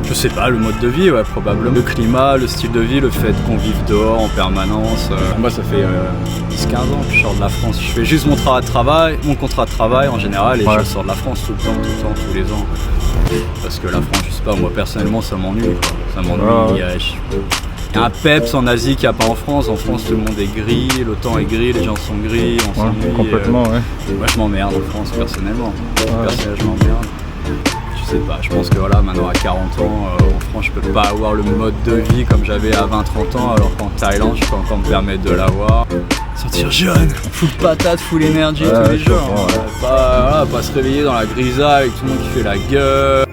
Je sais pas, le mode de vie, ouais, probablement. Le climat, le style de vie, le fait qu'on vive dehors en permanence. Moi, ça fait 10-15 ans que je sors de la France. Je fais juste mon contrat de travail en général, et je sors de la France tout le temps, tous les ans. Parce que la France, je sais pas, moi personnellement, ça m'ennuie, quoi. Ça m'ennuie. Il y a un peps en Asie qu'il n'y a pas en France. En France, tout le monde est gris, le temps est gris, les gens sont gris, on s'ennuie. Complètement, ouais. Moi, je m'emmerde en France, personnellement. Personnellement, je m'emmerde. Je sais pas, je pense que voilà, maintenant à 40 ans, en France, je peux pas avoir le mode de vie comme j'avais à 20-30 ans, alors qu'en Thaïlande, je peux encore me permettre de l'avoir. Sentir jeune, full patate, full énergie tous les jours. Pas se réveiller dans la grisaille avec tout le monde qui fait la gueule.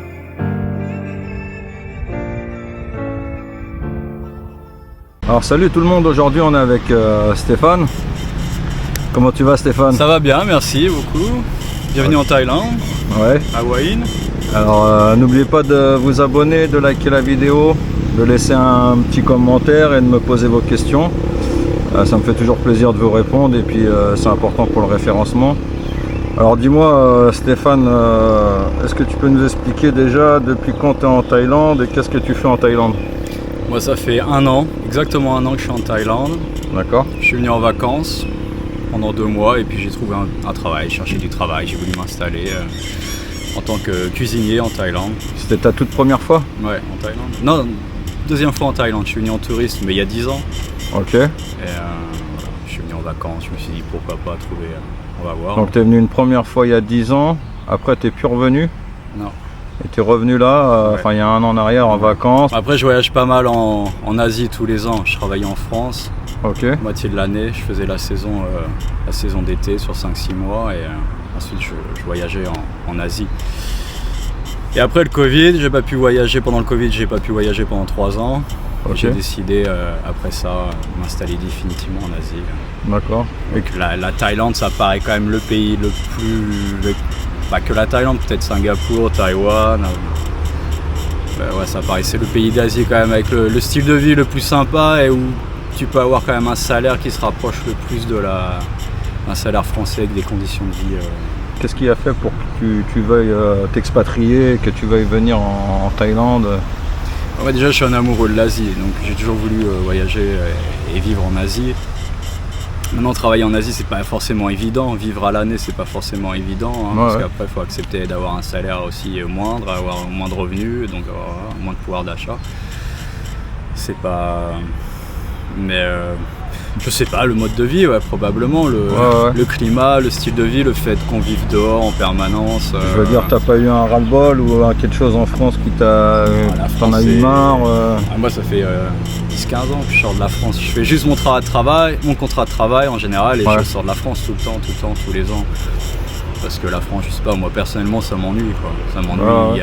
Alors salut tout le monde, aujourd'hui on est avec Stéphane. Comment tu vas Stéphane? Ça va bien, merci beaucoup. Bienvenue en Thaïlande, à Hua Hin. Alors n'oubliez pas de vous abonner, de liker la vidéo, de laisser un petit commentaire et de me poser vos questions. Ça me fait toujours plaisir de vous répondre et puis c'est important pour le référencement. Alors dis-moi Stéphane, est-ce que tu peux nous expliquer déjà depuis quand tu es en Thaïlande et qu'est-ce que tu fais en Thaïlande? Moi ça fait exactement un an que je suis en Thaïlande. D'accord. Je suis venu en vacances pendant 2 mois et puis j'ai trouvé un travail, cherché du travail, j'ai voulu m'installer en tant que cuisinier en Thaïlande. C'était ta toute première fois? Ouais, en Thaïlande. Non, deuxième fois en Thaïlande, je suis venu en tourisme mais il y a 10 ans. Ok. Et je suis venu en vacances, je me suis dit pourquoi pas trouver, on va voir. Donc tu es venu une première fois il y a 10 ans, après tu n'es plus revenu? Non. Et tu es revenu là, il y a un an en arrière en vacances. Après je voyage pas mal en Asie tous les ans. Je travaillais en France, moitié de l'année. Je faisais la saison d'été sur 5-6 mois et ensuite je voyageais en Asie. Et après le Covid, j'ai pas pu voyager pendant le Covid, j'ai pas pu voyager pendant 3 ans. J'ai décidé après ça m'installer définitivement en Asie. D'accord. Et que la Thaïlande, ça paraît quand même le pays le plus... Pas que la Thaïlande, peut-être Singapour, Taïwan. Ça paraissait le pays d'Asie quand même avec le style de vie le plus sympa et où tu peux avoir quand même un salaire qui se rapproche le plus de un salaire français avec des conditions de vie. Qu'est-ce qui a fait pour que tu veuilles t'expatrier, que tu veuilles venir en Thaïlande? Déjà, je suis un amoureux de l'Asie, donc j'ai toujours voulu voyager et vivre en Asie. Maintenant, travailler en Asie, c'est pas forcément évident. Vivre à l'année, c'est pas forcément évident, parce qu'après, il faut accepter d'avoir un salaire aussi moindre, avoir moins de revenus, donc avoir moins de pouvoir d'achat. C'est pas... Mais je sais pas, le mode de vie, probablement. Le climat, le style de vie, le fait qu'on vive dehors en permanence. Je veux dire, t'as pas eu un ras-le-bol ou quelque chose en France qui t'en a eu marre? Moi, ça fait 10-15 ans que je sors de la France. Je fais juste mon contrat de travail en général, et je sors de la France tout le temps, tous les ans. Parce que la France, je sais pas, moi personnellement, ça m'ennuie, quoi. Ça m'ennuie.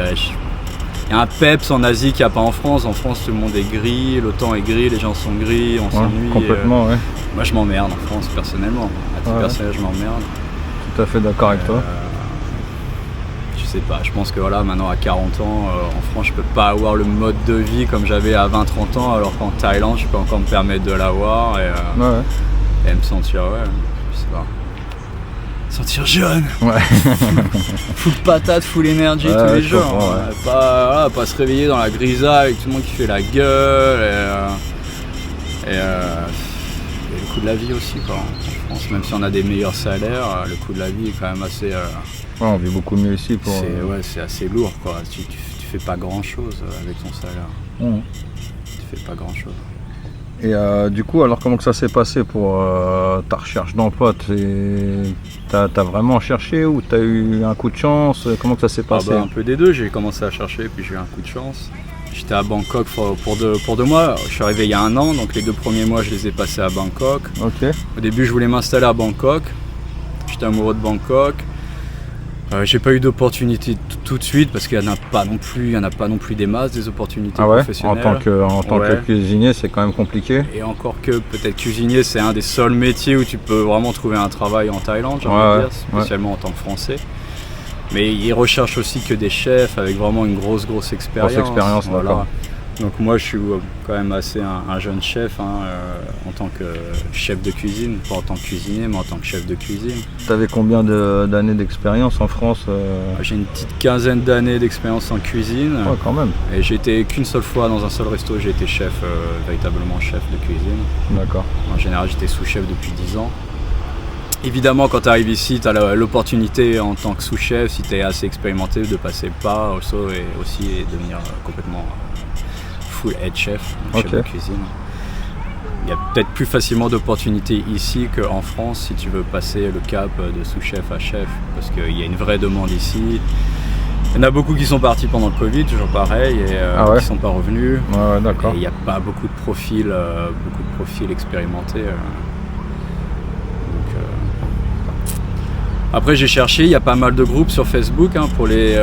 Il y a un peps en Asie qu'il n'y a pas en France. En France, tout le monde est gris, le temps est gris, les gens sont gris, on s'ennuie. Complètement, Moi, je m'emmerde en France, personnellement. À titre personnel, je m'emmerde. Tout à fait d'accord avec toi. Je sais pas, je pense que voilà, maintenant à 40 ans, en France, je peux pas avoir le mode de vie comme j'avais à 20-30 ans, alors qu'en Thaïlande, je peux encore me permettre de l'avoir et me sentir, je sais pas. Sentir jeune, full patate, full énergie tous les jours. Pas se réveiller dans la grisaille avec tout le monde qui fait la gueule et le coût de la vie aussi, quoi. En France, même si on a des meilleurs salaires, le coût de la vie est quand même assez... on vit beaucoup mieux ici. C'est assez lourd, quoi. Tu fais pas grand chose avec ton salaire. Tu fais pas grand chose. Et du coup, alors comment que ça s'est passé pour ta recherche d'emploi? T'as vraiment cherché ou t'as eu un coup de chance? Comment que ça s'est passé? Un peu des deux, j'ai commencé à chercher puis j'ai eu un coup de chance. J'étais à Bangkok pour 2 mois, je suis arrivé il y a 1 an, donc les 2 premiers mois je les ai passés à Bangkok. Au début je voulais m'installer à Bangkok, j'étais amoureux de Bangkok. J'ai pas eu d'opportunité tout de suite parce qu'il n'y en a pas non plus des masses des opportunités professionnelles. En tant que cuisinier, c'est quand même compliqué. Et encore que peut-être cuisinier, c'est un des seuls métiers où tu peux vraiment trouver un travail en Thaïlande, j'ai envie de dire, spécialement en tant que Français. Mais ils recherchent aussi que des chefs avec vraiment une grosse expérience. D'accord. Donc moi je suis quand même assez un jeune chef en tant que chef de cuisine, pas en tant que cuisinier mais en tant que chef de cuisine. Tu avais combien d'années d'expérience en France J'ai une petite quinzaine d'années d'expérience en cuisine. Ouais, quand même. Et j'ai été qu'une seule fois dans un seul resto, j'ai été chef, véritablement chef de cuisine. D'accord. En général j'étais sous-chef depuis 10 ans. Évidemment, quand tu arrives ici, tu as l'opportunité en tant que sous-chef, si tu es assez expérimenté, de passer le pas et aussi devenir complètement full head chef, chef de cuisine. Il y a peut-être plus facilement d'opportunités ici qu'en France si tu veux passer le cap de sous-chef à chef, parce qu'il y a une vraie demande ici. Il y en a beaucoup qui sont partis pendant le Covid, toujours pareil, et qui ne sont pas revenus. Ouais, d'accord. Et il n'y a pas beaucoup de profils expérimentés. Après j'ai cherché, il y a pas mal de groupes sur Facebook pour les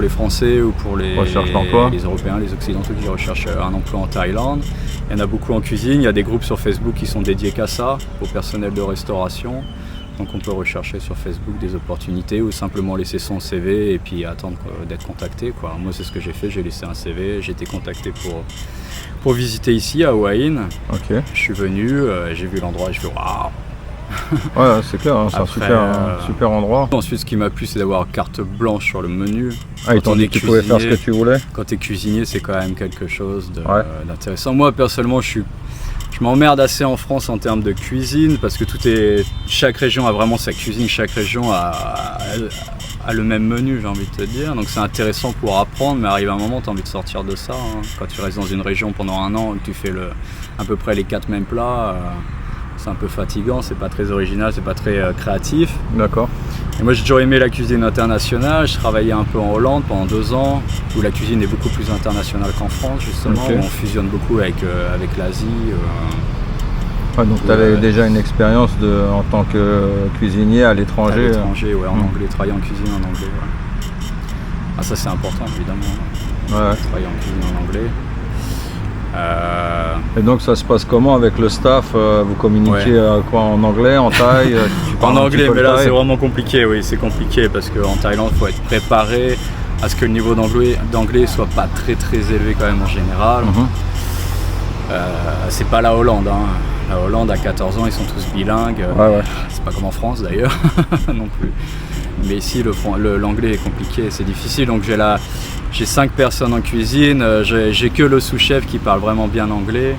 Français ou pour les Européens, les Occidentaux qui recherchent un emploi en Thaïlande. Il y en a beaucoup en cuisine, il y a des groupes sur Facebook qui sont dédiés qu'à ça, au personnel de restauration. Donc on peut rechercher sur Facebook des opportunités ou simplement laisser son CV et puis attendre d'être contacté, quoi. Moi c'est ce que j'ai fait, j'ai laissé un CV, j'ai été contacté pour visiter ici à Hua Hin. Okay. Je suis venu, j'ai vu l'endroit et je fais waouh. Ouais, c'est clair, c'est un super endroit. Ensuite, ce qui m'a plu, c'est d'avoir carte blanche sur le menu. Ils t'ont dit que tu pouvais faire ce que tu voulais. Quand tu es cuisinier, c'est quand même quelque chose d'intéressant. Moi, personnellement, je m'emmerde assez en France en termes de cuisine parce que chaque région a vraiment sa cuisine, chaque région a le même menu, j'ai envie de te dire. Donc c'est intéressant pour apprendre, mais arrive un moment, tu as envie de sortir de ça. Quand tu restes dans une région pendant un an et que tu fais à peu près les 4 mêmes plats, c'est un peu fatigant, c'est pas très original, c'est pas très créatif. D'accord. Et moi j'ai toujours aimé la cuisine internationale, je travaillais un peu en Hollande pendant 2 ans, où la cuisine est beaucoup plus internationale qu'en France justement, où on fusionne beaucoup avec l'Asie. Donc tu avais déjà une expérience en tant que cuisinier à l'étranger. À l'étranger, en anglais, travailler en cuisine en anglais. Ah, ça c'est important évidemment, travailler en cuisine en anglais. Et donc ça se passe comment avec le staff? Vous communiquez quoi, en anglais, en thaï? En anglais, mais là c'est vraiment compliqué, oui, c'est compliqué parce qu'en Thaïlande il faut être préparé à ce que le niveau d'anglais soit pas très élevé quand même en général. C'est pas la Hollande, La Hollande à 14 ans ils sont tous bilingues, c'est pas comme en France d'ailleurs non plus. Mais ici l'anglais est compliqué, c'est difficile, donc j'ai 5 personnes en cuisine, j'ai que le sous-chef qui parle vraiment bien anglais.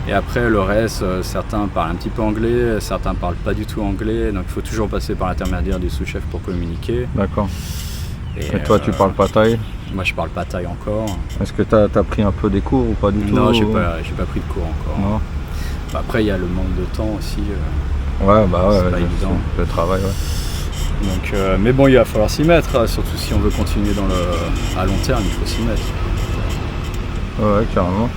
Et après le reste, certains parlent un petit peu anglais, certains parlent pas du tout anglais, donc il faut toujours passer par l'intermédiaire du sous-chef pour communiquer. D'accord. Et toi tu parles pas thaï? Moi je parle pas thaï encore. Est-ce que tu as pris un peu des cours ou pas du tout? Non, j'ai pas pris de cours encore. Non. Après il y a le manque de temps aussi. C'est pas évident. Le travail, Donc, mais bon, il va falloir s'y mettre, surtout si on veut continuer à long terme, il faut s'y mettre. Ouais, carrément.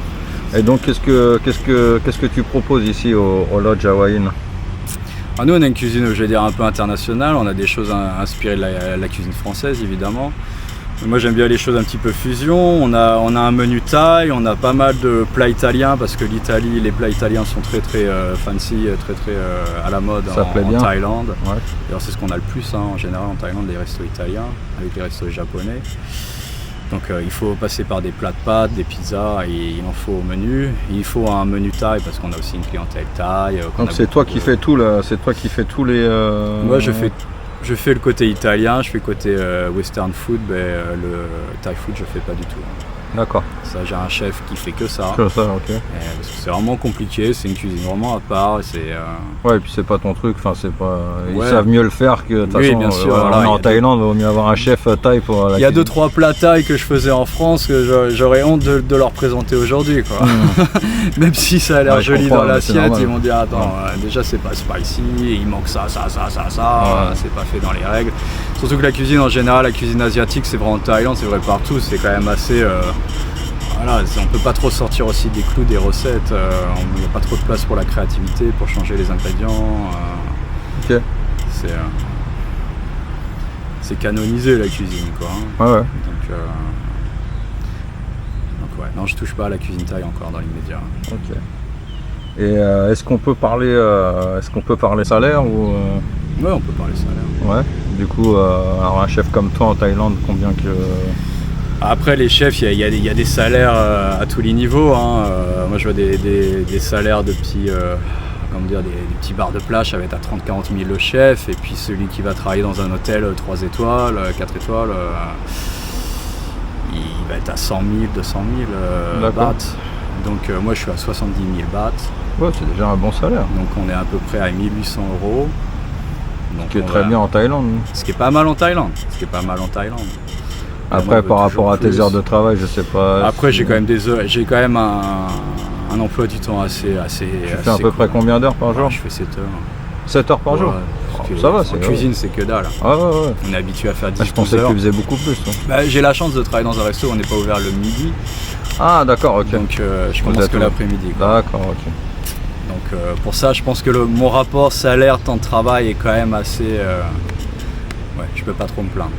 Et donc, qu'est-ce que tu proposes ici au Lodge Hua Hin? Nous, on a une cuisine, je vais dire, un peu internationale. On a des choses inspirées de la cuisine française, évidemment. Moi, j'aime bien les choses un petit peu fusion. On a un menu thaï, on a pas mal de plats italiens parce que l'Italie, les plats italiens sont très fancy, très à la mode en Thaïlande. D'ailleurs, c'est ce qu'on a le plus en général en Thaïlande, les restos italiens avec les restos japonais. Donc, il faut passer par des plats de pâtes, des pizzas, et il en faut au menu. Il faut un menu thaï parce qu'on a aussi une clientèle thaï. Donc, c'est toi qui fais tout là, c'est toi qui fais tous les. Moi, je fais le côté italien, je fais le côté western food, mais le Thai food je fais pas du tout. D'accord. Ça, j'ai un chef qui fait que ça. Que ça, ok. Parce que c'est vraiment compliqué, c'est une cuisine vraiment à part. Ouais, et puis c'est pas ton truc, ils savent mieux le faire que de toute façon. Bien sûr, en Thaïlande, il vaut mieux avoir un chef thaï pour la cuisine. Il y a 2-3 plats thaï que je faisais en France que j'aurais honte de leur présenter aujourd'hui, quoi. Même si ça a l'air joli dans l'assiette, ils vont dire attends, déjà c'est pas ici, il manque ça, c'est pas fait dans les règles. Surtout que la cuisine en général, la cuisine asiatique, c'est vrai en Thaïlande, c'est vrai partout, c'est quand même assez. On peut pas trop sortir aussi des clous des recettes, il n'y a pas trop de place pour la créativité, pour changer les ingrédients. C'est canonisé la cuisine, quoi. Donc non, je touche pas à la cuisine thaï encore dans l'immédiat. Ok. Et est-ce qu'on peut parler salaire ou Ouais, on peut parler salaire. Ouais. Du coup, alors un chef comme toi en Thaïlande, combien que Après les chefs, il y a des salaires à tous les niveaux. Hein. Moi je vois des salaires de petits, des petits bars de plage, ça va être à 30-40 000 le chef, et puis celui qui va travailler dans un hôtel 3 étoiles, 4 étoiles, il va être à 100 000, 200 000 bahts. Donc moi je suis à 70 000 bahts. Ouais, c'est déjà un bon salaire. Donc on est à peu près à 1 800 €. Ce qui est très bien en Thaïlande. Ce qui est pas mal en Thaïlande. Après, par rapport à tes heures de travail, je sais pas. Après, j'ai quand même un emploi du temps assez. Tu fais à peu près combien d'heures par jour? Je fais 7 heures. 7 heures par jour? Ça va, c'est. En cuisine, c'est que dalle. Ouais. On est habitué à faire 10 heures. Je pensais que tu faisais beaucoup plus. J'ai la chance de travailler dans un resto, on n'est pas ouvert le midi. Ah, d'accord, ok. Donc, je commence que l'après-midi. D'accord, ok. Donc, pour ça, je pense que mon rapport salaire-temps de travail est quand même assez. Je peux pas trop me plaindre.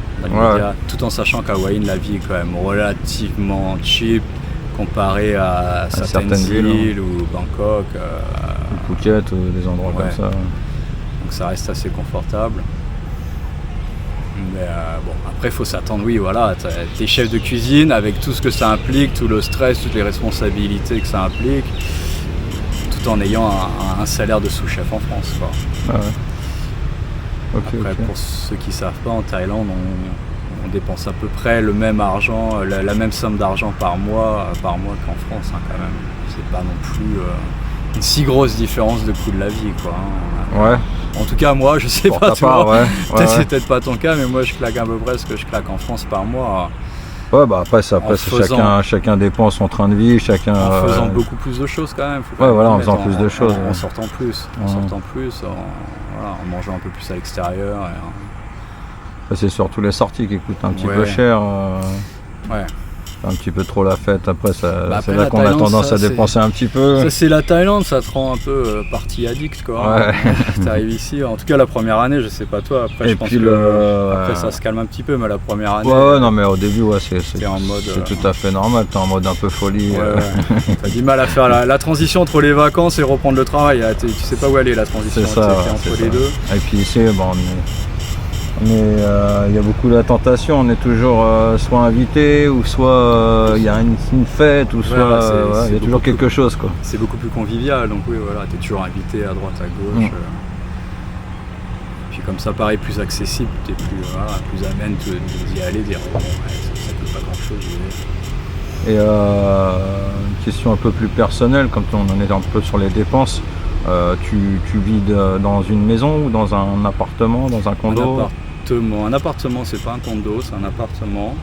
Tout en sachant qu'à Hua Hin, la vie est quand même relativement cheap comparé à certaines villes ou Bangkok. Ou Phuket ou des endroits comme ça. Donc ça reste assez confortable. Mais après il faut s'attendre, t'es chef de cuisine avec tout ce que ça implique, tout le stress, toutes les responsabilités que ça implique, tout en ayant un salaire de sous-chef en France, quoi. Ah ouais. Après, pour ceux qui ne savent pas, en Thaïlande, on dépense à peu près le même argent, la même somme d'argent par mois qu'en France, hein, quand même. C'est pas non plus une si grosse différence de coût de la vie, quoi. Hein. Ouais. En tout cas, moi, je sais pour pas toi. C'est peut-être pas ton cas, mais moi, je claque à peu près ce que je claque en France par mois. Ouais, après chacun dépense son train de vie, chacun. En faisant beaucoup plus de choses quand même. En faisant plus de choses. En sortant plus. En mangeant un peu plus à l'extérieur. C'est surtout les sorties qui coûtent un petit peu cher. Un petit peu trop la fête, après c'est là qu'on a tendance à dépenser un petit peu. Ça c'est la Thaïlande, ça te rend un peu partie addict, quoi. T'arrives ici, en tout cas la première année, je sais pas toi, après je pense que après ça se calme un petit peu, mais la première année. Non mais au début c'est en mode. C'est tout à fait normal, t'es en mode un peu folie. T'as du mal à faire la transition entre les vacances et reprendre le travail, tu sais pas où aller la transition. C'est ça, entre les deux. Et puis ici mais il y a beaucoup la tentation, on est toujours soit invité ou soit il y a une fête ou soit il y a toujours quelque chose, quoi. C'est beaucoup plus convivial, donc t'es toujours invité à droite à gauche. Puis comme ça paraît plus accessible, t'es plus amène d'y aller, dire ça coûte pas grand chose. Et une question un peu plus personnelle, quand on en est un peu sur les dépenses, tu vis dans une maison ou dans un appartement, dans un condo? Un appartement, c'est pas un condo, c'est un appartement.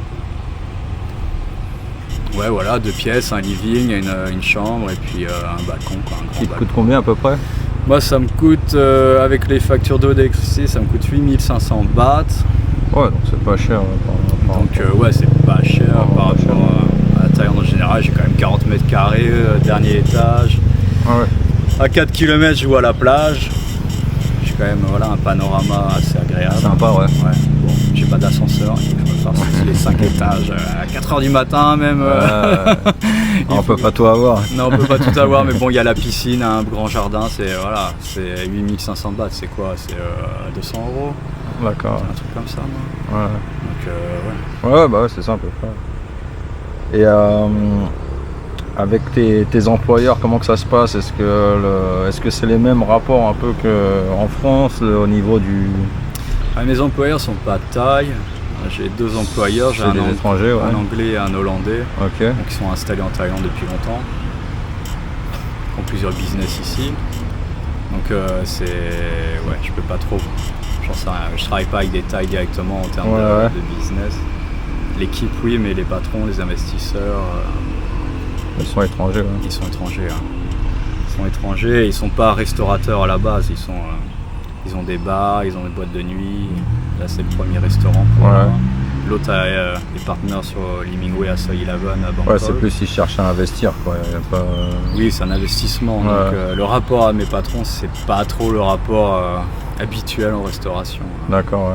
2 pièces, un living, une chambre et puis un balcon, quoi, un grand Qui te coûte combien à peu près? Moi ça me coûte, avec les factures d'eau et d'électricité, ça me coûte 8 500 bahts. Ouais, donc c'est pas cher. C'est pas cher par rapport à la Thaïlande en général. J'ai quand même 40 mètres carrés, dernier étage. À 4 km je vois la plage. J'ai quand même un panorama assez agréable. Sympa, Bon, j'ai pas d'ascenseur, je peux faire les 5 étages à 4 h du matin même. On peut pas tout avoir. Non, on peut pas tout avoir, mais bon, il y a la piscine, un grand jardin, c'est 8 500 bahts, c'est quoi? C'est 200 €. D'accord. Un truc comme ça, moi. Donc, c'est ça à peu près. Et avec tes employeurs, comment que ça se passe? Est-ce que c'est les mêmes rapports un peu qu'en France au niveau du... Mes employeurs sont pas thaïs. J'ai 2 employeurs, j'ai des étrangers, un anglais et un hollandais, donc, qui sont installés en Thaïlande depuis longtemps, qui ont plusieurs business ici. Donc je peux pas trop, j'en sais rien, je travaille pas avec des Thaïs directement en termes de business. L'équipe oui, mais les patrons, les investisseurs... Ils sont étrangers. Ils sont étrangers. Ils sont étrangers, ils sont pas restaurateurs à la base, ils ont des bars, ils ont des boîtes de nuit. Là c'est le premier restaurant pour l'autre a des partenaires sur Limingway à Soi 11 à Bangkok. C'est plus s'ils cherchent à investir, quoi. Oui, c'est un investissement. Donc le rapport à mes patrons, c'est pas trop le rapport habituel en restauration. D'accord,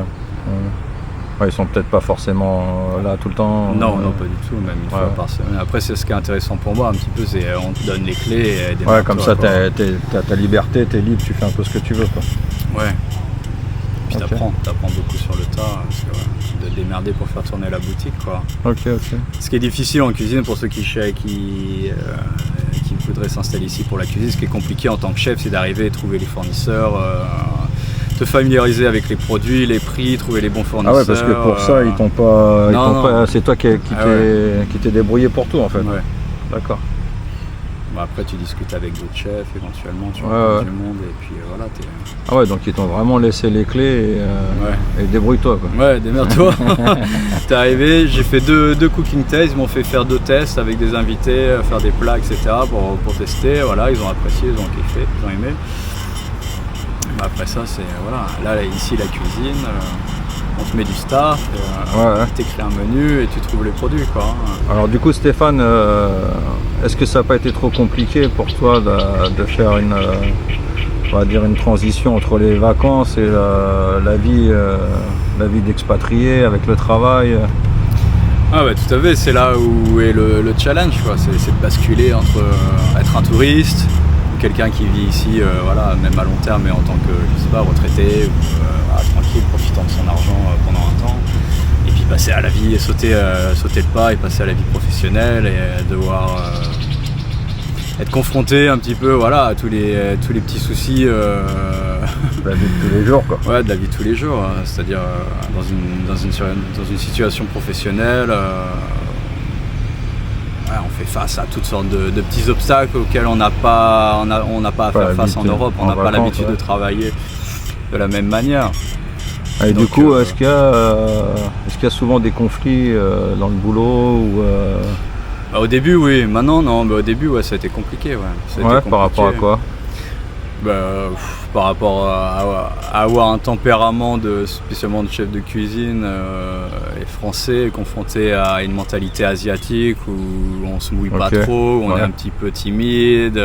ils sont peut-être pas forcément là tout le temps. Non, pas du tout, même une fois par semaine. Après, c'est ce qui est intéressant pour moi, un petit peu, c'est on te donne les clés. Comme ça, t'as ta liberté, t'es libre, tu fais un peu ce que tu veux, quoi. Ouais. Puis t'apprends beaucoup sur le tas, parce que, de te démerder pour faire tourner la boutique, quoi. Ok. Ce qui est difficile en cuisine pour ceux qui voudraient s'installer ici pour la cuisine, ce qui est compliqué en tant que chef, c'est d'arriver et trouver les fournisseurs, te familiariser avec les produits, les prix, trouver les bons fournisseurs. Ah ouais, parce que pour ça, ils t'ont pas. C'est toi qui t'es débrouillé pour tout, en fait. Ouais. D'accord. Bon, après, tu discutes avec d'autres chefs, éventuellement, tu rencontres du monde, et puis voilà. Ah ouais, donc ils t'ont vraiment laissé les clés et débrouille-toi, quoi. Ouais, démerde-toi. T'es arrivé, j'ai fait deux cooking tests, ils m'ont fait faire 2 tests avec des invités, faire des plats, etc. pour tester. Voilà, ils ont apprécié, ils ont kiffé, ils ont aimé. Après ça, c'est voilà. Là, ici, la cuisine, on te met du staff, t'écris un menu et tu trouves les produits, quoi. Alors du coup, Stéphane, est-ce que ça n'a pas été trop compliqué pour toi de faire une transition entre les vacances et la vie d'expatrié avec le travail? Ah bah tout à fait, c'est là où est le challenge, quoi. C'est de basculer entre être un touriste, quelqu'un qui vit ici, même à long terme, mais en tant que, je sais pas, retraité, ou tranquille, profitant de son argent pendant un temps, et puis passer à la vie, et sauter le pas et passer à la vie professionnelle et devoir être confronté un petit peu, à tous les petits soucis. De la vie de tous les jours, quoi. Ouais, de la vie de tous les jours, c'est-à-dire dans une situation professionnelle. On fait face à toutes sortes de petits obstacles auxquels on n'a pas à faire face en Europe. On n'a pas l'habitude de travailler de la même manière. Et donc, du coup, est-ce qu'il y a souvent des conflits dans le boulot ou au début, oui. Maintenant, non. Mais au début, ça a été compliqué. Par rapport à quoi? Par rapport à avoir un tempérament spécialement de chef de cuisine et français, confronté à une mentalité asiatique où on se mouille pas trop, où on est un petit peu timide,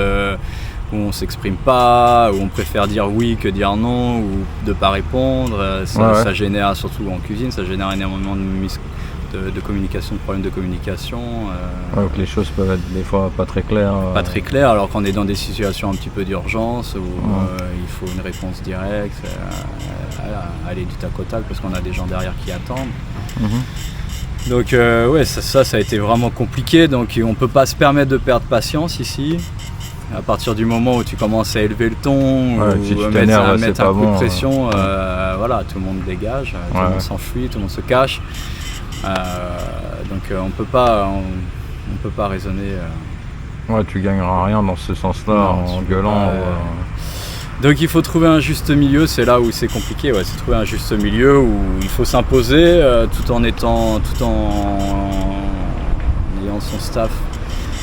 où on s'exprime pas, où on préfère dire oui que dire non, ou de pas répondre. Ça génère, surtout en cuisine, ça génère énormément de communication, de problèmes de communication. Donc les choses peuvent être des fois pas très claires. Pas très claires, alors qu'on est dans des situations un petit peu d'urgence où il faut une réponse directe, aller du tac au tac parce qu'on a des gens derrière qui attendent. Donc ça a été vraiment compliqué, donc on peut pas se permettre de perdre patience ici. À partir du moment où tu commences à élever le ton, ou mettre un coup de pression, tout le monde dégage, tout le monde s'enfuit, tout le monde se cache. Donc on peut pas raisonner. Tu gagneras rien dans ce sens-là en gueulant. Donc il faut trouver un juste milieu, c'est là où c'est compliqué, c'est trouver un juste milieu où il faut s'imposer tout en ayant son staff,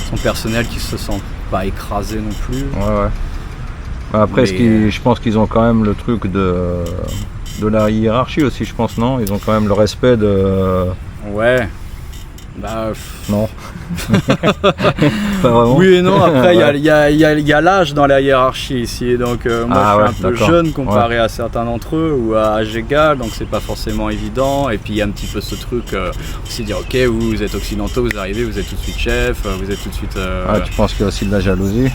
son personnel qui se sent pas écrasé non plus. Après, je pense qu'ils ont quand même le truc de la hiérarchie aussi, je pense, non? Ils ont quand même le respect de... Non. Pas vraiment. Oui et non, après il y a l'âge dans la hiérarchie ici, donc moi je suis un peu jeune comparé à certains d'entre eux, ou à âge égal, donc c'est pas forcément évident, et puis il y a un petit peu ce truc aussi dire ok, vous êtes occidentaux, vous arrivez, vous êtes tout de suite chef, vous êtes tout de suite... tu penses qu'il y a aussi de la jalousie?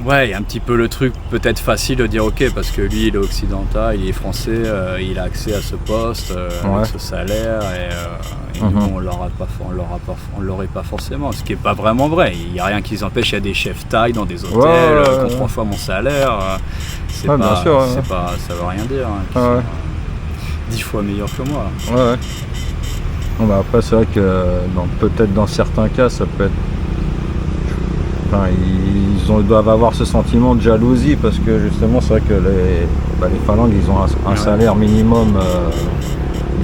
Ouais, il y a un petit peu le truc peut-être facile de dire ok, parce que lui il est occidental, il est français, il a accès à ce poste, avec ce salaire, et nous on l'aurait pas forcément, ce qui est pas vraiment vrai. Il n'y a rien qui les empêche, il y a des chefs taille dans des hôtels qui ont 3 fois mon salaire, ça veut rien dire, qui sont 10 fois meilleurs que moi. Après c'est vrai que peut-être dans certains cas ça peut être... ils doivent avoir ce sentiment de jalousie parce que justement c'est vrai que les Phalangues ils ont un salaire minimum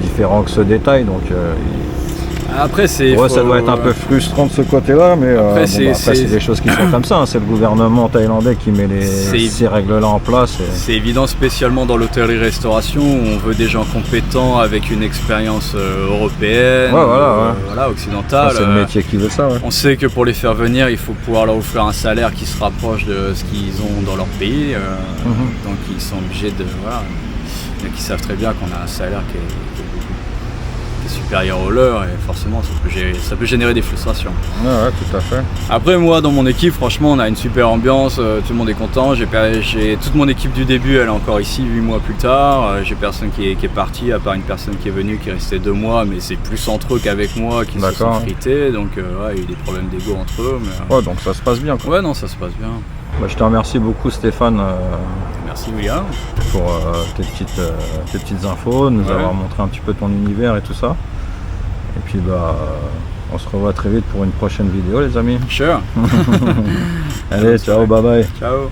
différent que ce détail, donc après ça doit être un peu frustrant de ce côté-là, mais c'est des choses qui sont comme ça, c'est le gouvernement thaïlandais qui met ces règles-là en place. C'est évident, spécialement dans l'hôtellerie-restauration où on veut des gens compétents avec une expérience européenne, occidentale. C'est le métier qui veut ça. On sait que pour les faire venir, il faut pouvoir leur offrir un salaire qui se rapproche de ce qu'ils ont dans leur pays, donc ils sont obligés de... Donc ils savent très bien qu'on a un salaire qui est des super rollers et forcément ça peut générer des frustrations. Ouais, tout à fait. Après moi dans mon équipe franchement on a une super ambiance, tout le monde est content, j'ai toute mon équipe du début elle est encore ici 8 mois plus tard, j'ai personne qui est parti à part une personne qui est venue qui est restée 2 mois mais c'est plus entre eux qu'avec moi qui se sont frités donc ouais, il y a eu des problèmes d'ego entre eux. Mais, ouais donc ça se passe bien quoi. Ouais non ça se passe bien. Bah, je te remercie beaucoup Stéphane. Merci William. Pour tes petites infos, nous avoir montré un petit peu ton univers et tout ça. Et puis bah on se revoit très vite pour une prochaine vidéo les amis. Sure. Allez, ciao, bye bye. Ciao.